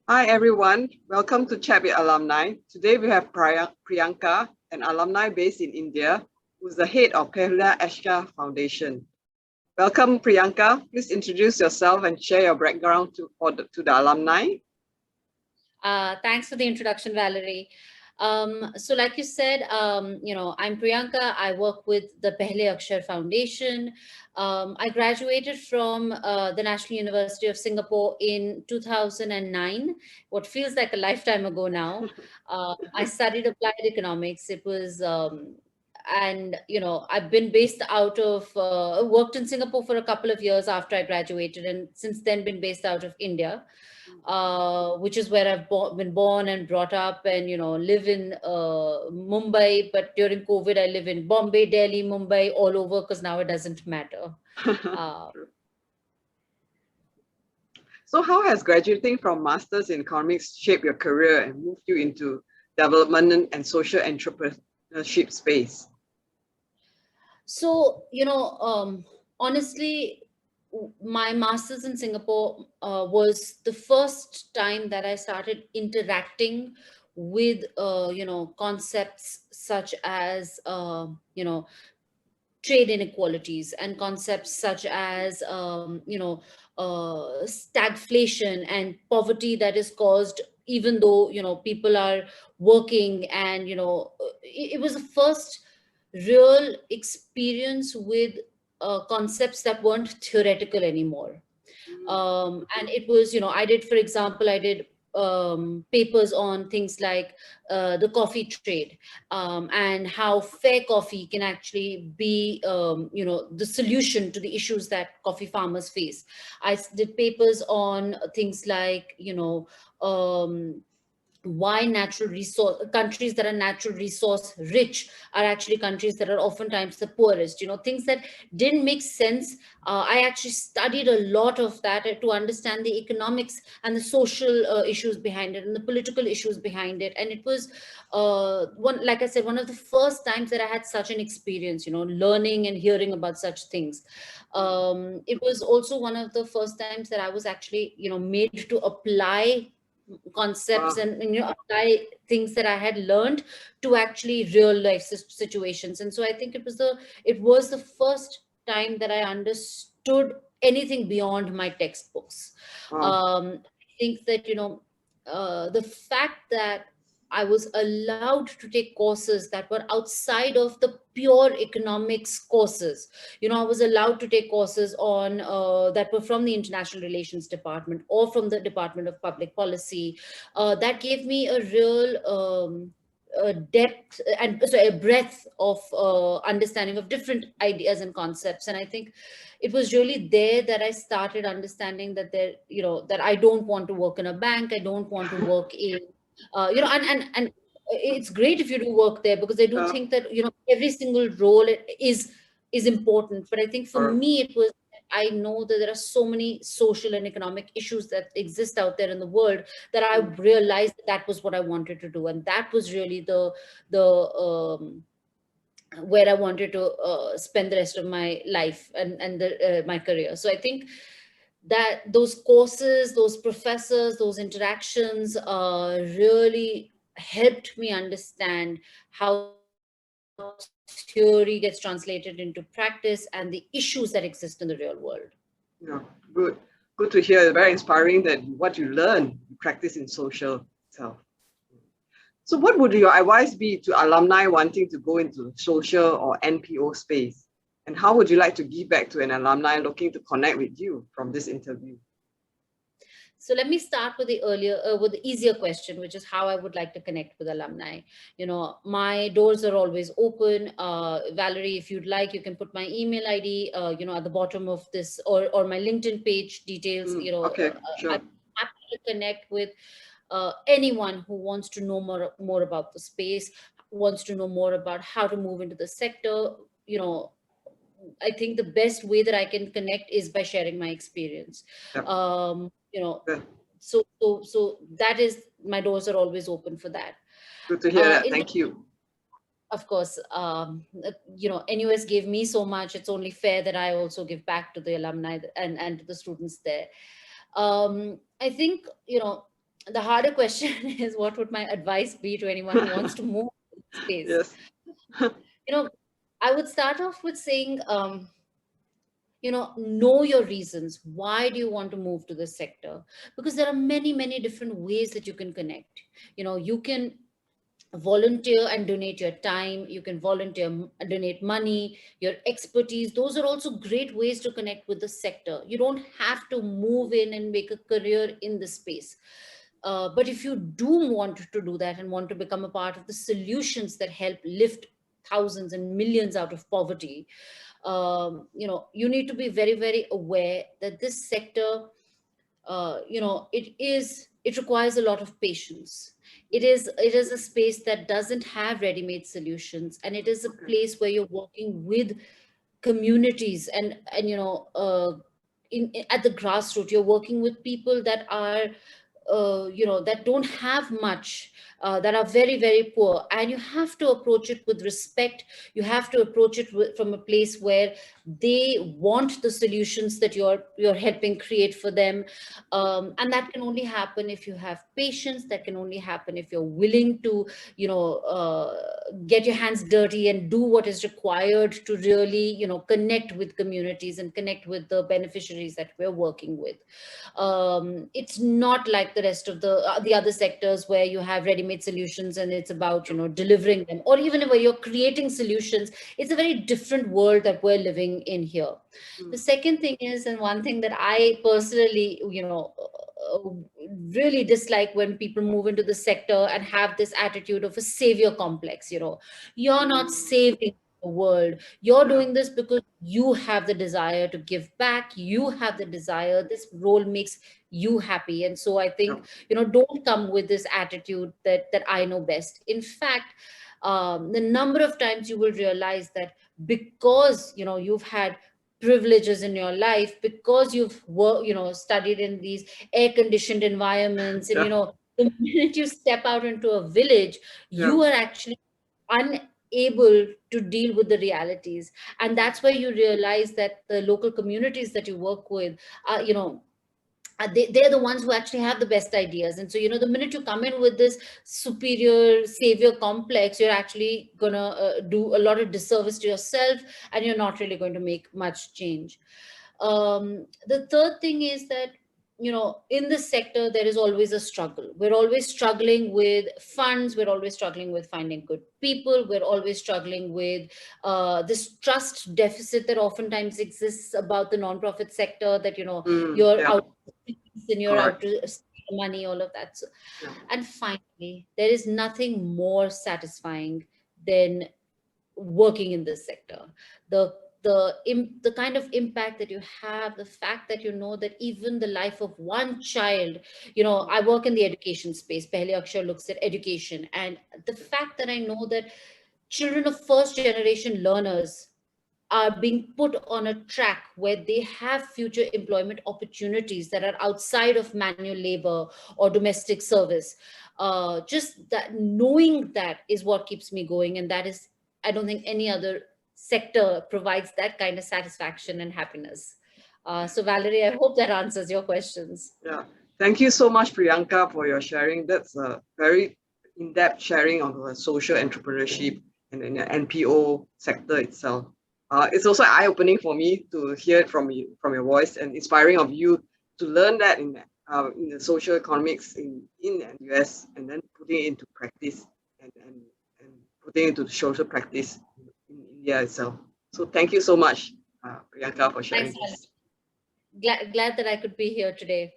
Hi everyone, welcome to Chat with Alumni. Today we have Priyanka, an alumni based in India, who's the head of Pehla Ashka Foundation. Welcome Priyanka, please introduce yourself and share your background to the alumni. Thanks for the introduction, Valerie. So like you said, I'm Priyanka. I work with the Pehle Akshar Foundation. I graduated from the National University of Singapore in 2009, what feels like a lifetime ago now. I studied applied economics. It was and I've been based out of worked in Singapore for a couple of years after I graduated, and since then been based out of India, which is where I've been born and brought up, and live in Mumbai. But during COVID, I live in Bombay, Delhi, Mumbai, all over, because now it doesn't matter. Uh, So how has graduating from Masters in Economics shaped your career and moved you into development and social entrepreneurship space? so, honestly, my master's in Singapore was the first time that I started interacting with, concepts such as, trade inequalities, and concepts such as stagflation and poverty that is caused even though people are working. And it was the first real experience with concepts that weren't theoretical anymore. And it was, I did, for example, I did papers on things like the coffee trade, and how fair coffee can actually be, the solution to the issues that coffee farmers face. Did papers on things like, why natural resource countries that are natural resource rich are actually countries that are oftentimes the poorest, things that didn't make sense. I actually studied a lot of that to understand the economics and the social issues behind it and the political issues behind it. And it was one, like I said, one of the first times that I had such an experience, learning and hearing about such things. It was also one of the first times that I was actually, made to apply concepts, Wow. and apply things that I had learned to actually real life situations. And so I think it was the first time that I understood anything beyond my textbooks. Wow. I think that the fact that I was allowed to take courses that were outside of the pure economics courses. I was allowed to take courses on that were from the international relations department or from the Department of Public Policy. That gave me a real depth and so a breadth of understanding of different ideas and concepts. And I think it was really there that I started understanding that that I don't want to work in a bank. I don't want to work in and it's great if you do work there, because I do Uh, think that every single role is important. But I think for or, me it was, I know that there are so many social and economic issues that exist out there in the world, that I realized that was what I wanted to do. And that was really the where I wanted to spend the rest of my life and my career. So I think that those courses, those professors, those interactions really helped me understand how theory gets translated into practice and the issues that exist in the real world. yeah, good. Good to hear. Very inspiring that what you learn, you practice in social itself. So what would your advice be to alumni wanting to go into social or NPO space? And how would you like to give back to an alumni looking to connect with you from this interview? So let me start with with the easier question, which is how I would like to connect with alumni. My doors are always open. Valerie, if you'd like, you can put my email ID, at the bottom of this, or my LinkedIn page details. Okay, I'm sure. happy to connect with anyone who wants to know more about the space, wants to know more about how to move into the sector. You know, I think the best way that I can connect is by sharing my experience. Yep. Um, you know, Good. so that is, my doors are always open for that. Good to hear that. In Thank you. Of course, NUS gave me so much. It's only fair that I also give back to the alumni and to the students there. I think the harder question is, what would my advice be to anyone who wants to move in this space? Yes. You know, I would start off with saying, know your reasons. Why do you want to move to this sector? Because there are many, many different ways that you can connect. You can volunteer and donate your time. You can volunteer, donate money, your expertise. Those are also great ways to connect with the sector. You don't have to move in and make a career in the space. But if you do want to do that and want to become a part of the solutions that help lift thousands and millions out of poverty, you need to be very, very aware that this sector, it requires a lot of patience. It is a space that doesn't have ready-made solutions, and it is a Okay. place where you're working with communities, and at the grassroots you're working with people that are, that don't have much, that are very, very poor, and you have to approach it with respect. You have to approach it from a place where they want the solutions that you're helping create for them. And that can only happen if you have patience. That can only happen if you're willing to, get your hands dirty and do what is required to really, connect with communities and connect with the beneficiaries that we're working with. It's not like the rest of the other sectors where you have ready-made solutions and it's about, delivering them, or even where you're creating solutions. It's a very different world that we're living in here. The Mm. second thing is, and one thing that I personally, uh, really dislike when people move into the sector and have this attitude of a savior complex. You're not Mm. saving the world. You're Yeah. doing this because you have the desire to give back. You have the desire. This role makes you happy. And so I Yeah. think, don't come with this attitude that I know best. In fact, the number of times you will realize that, because you've had privileges in your life, because you've studied in these air conditioned environments, and Yeah. the minute you step out into a village, Yeah. you are actually unable to deal with the realities. And that's why you realize that the local communities that you work with are, they're the ones who actually have the best ideas. And so, the minute you come in with this superior savior complex, you're actually gonna do a lot of disservice to yourself, and you're not really going to make much change. The third thing is that, in this sector there is always a struggle. We're always struggling with funds. We're always struggling with finding good people. We're always struggling with this trust deficit that oftentimes exists about the nonprofit sector, that Mm. you're Yeah. out and you're out Correct. to steal money, all of that. So, Yeah. and finally, there is nothing more satisfying than working in this sector. The kind of impact that you have, the fact that that even the life of one child. I work in the education space. Pehle Akshar looks at education, and the fact that I know that children of first generation learners are being put on a track where they have future employment opportunities that are outside of manual labor or domestic service. Just that, knowing that is what keeps me going. And that is, I don't think any other sector provides that kind of satisfaction and happiness. So, Valerie, I hope that answers your questions. Yeah. Thank you so much, Priyanka, for your sharing. That's a very in-depth sharing of the social entrepreneurship and in the NPO sector itself. It's also eye-opening for me to hear it from you, from your voice, and inspiring of you to learn that in the social economics in the US, and then putting it into practice, and putting it into the social practice in India itself. So thank you so much, Priyanka, for sharing Thanks, this. Valerie. Glad that I could be here today.